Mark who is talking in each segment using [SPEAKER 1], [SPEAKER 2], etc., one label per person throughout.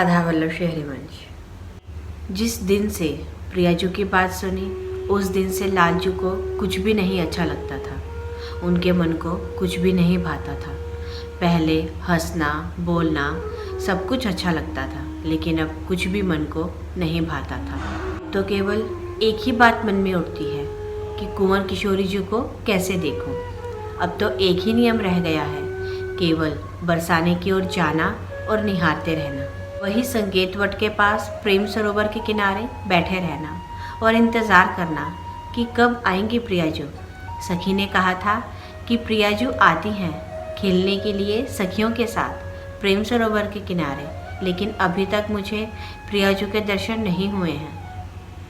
[SPEAKER 1] राधा वल्लभ श्री हरिवंश। जिस दिन से प्रियाजू की बात सुनी उस दिन से लालजू को कुछ भी नहीं अच्छा लगता था। उनके मन को कुछ भी नहीं भाता था। पहले हंसना बोलना सब कुछ अच्छा लगता था, लेकिन अब कुछ भी मन को नहीं भाता था। तो केवल एक ही बात मन में उठती है कि कुंवर किशोरी जी को कैसे देखूं। अब तो एक ही नियम रह गया है, केवल बरसाने की ओर जाना और निहारते रहना। वही संकेत वट के पास प्रेम सरोवर के किनारे बैठे रहना और इंतज़ार करना कि कब आएंगी प्रियाजू। सखी ने कहा था कि प्रियाजू आती हैं खेलने के लिए सखियों के साथ प्रेम सरोवर के किनारे, लेकिन अभी तक मुझे प्रियाजू के दर्शन नहीं हुए हैं।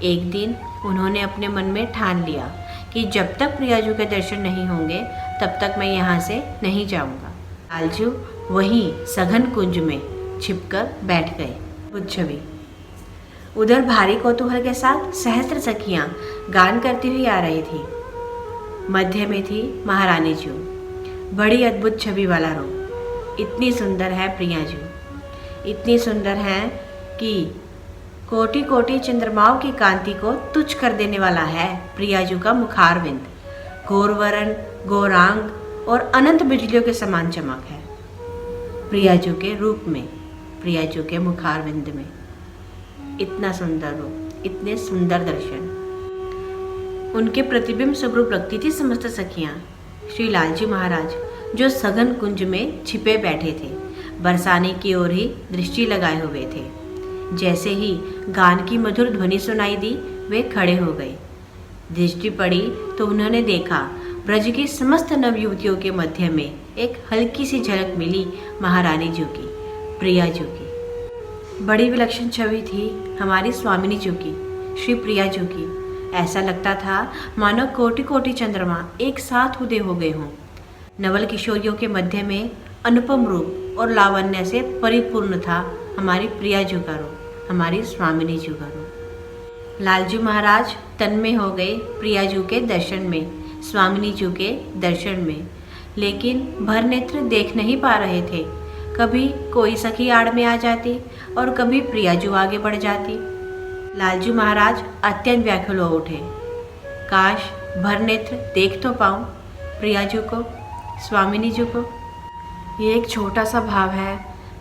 [SPEAKER 1] एक दिन उन्होंने अपने मन में ठान लिया कि जब तक प्रियाजू के दर्शन नहीं होंगे तब तक मैं यहाँ से नहीं जाऊँगा। लालजू वहीं सघन कुंज में छिपकर बैठ गए। बुद्ध छवि। उधर भारी कौतूहल के साथ सहस्त्र सखियां गान करती हुई आ रही थी। मध्य में थी महारानी जू, बड़ी अद्भुत छवि वाला रूप। इतनी सुंदर है प्रियाजू, इतनी सुंदर है कि कोटि कोटि चंद्रमाओं की कांति को तुच्छ कर देने वाला है प्रियाजू का मुखारविंद। गौरवरण, गौरांग और अनंत बिजलियों के समान चमक है प्रियाजू के रूप में, प्रियाजू के मुखारविंद में। इतना सुंदर रूप, इतने सुंदर दर्शन। उनके प्रतिबिंब स्वरूप लगती थी समस्त सखियां। श्री लालजी महाराज जो सघन कुंज में छिपे बैठे थे, बरसाने की ओर ही दृष्टि लगाए हुए थे। जैसे ही गान की मधुर ध्वनि सुनाई दी वे खड़े हो गए। दृष्टि पड़ी तो उन्होंने देखा ब्रज की समस्त नवयुवतियों के मध्य में एक हल्की सी झलक मिली महारानी जी की, प्रियाजू की। बड़ी विलक्षण छवि थी हमारी स्वामिनी जी की, श्री प्रियाजू की। ऐसा लगता था मानो कोटि कोटि चंद्रमा एक साथ उदय हो गए हों। नवल किशोरियों के मध्य में अनुपम रूप और लावण्य से परिपूर्ण था हमारी प्रियाजू का रूप, हमारी स्वामिनी जी का रूप। लालजू महाराज तन्मय हो गए प्रियाजू के दर्शन में, स्वामिनी जी के दर्शन में, लेकिन भर नेत्र देख नहीं पा रहे थे। कभी कोई सखी आड़ में आ जाती और कभी प्रियाजू आगे बढ़ जाती। लालजू महाराज अत्यंत व्याकुल हो उठे। काश भर नेत्र देख तो पाऊँ प्रियाजू को, स्वामिनी जी को। ये एक छोटा सा भाव है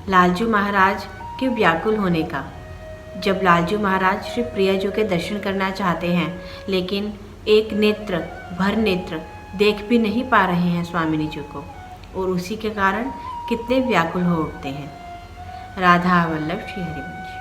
[SPEAKER 1] लालजू महाराज के व्याकुल होने का। जब लालजू महाराज श्री प्रियाजू के दर्शन करना चाहते हैं, लेकिन एक नेत्र, भर नेत्र देख भी नहीं पा रहे हैं स्वामिनी जी को, और उसी के कारण कितने व्याकुल हो उठते हैं। राधा वल्लभ श्री हरिवंश।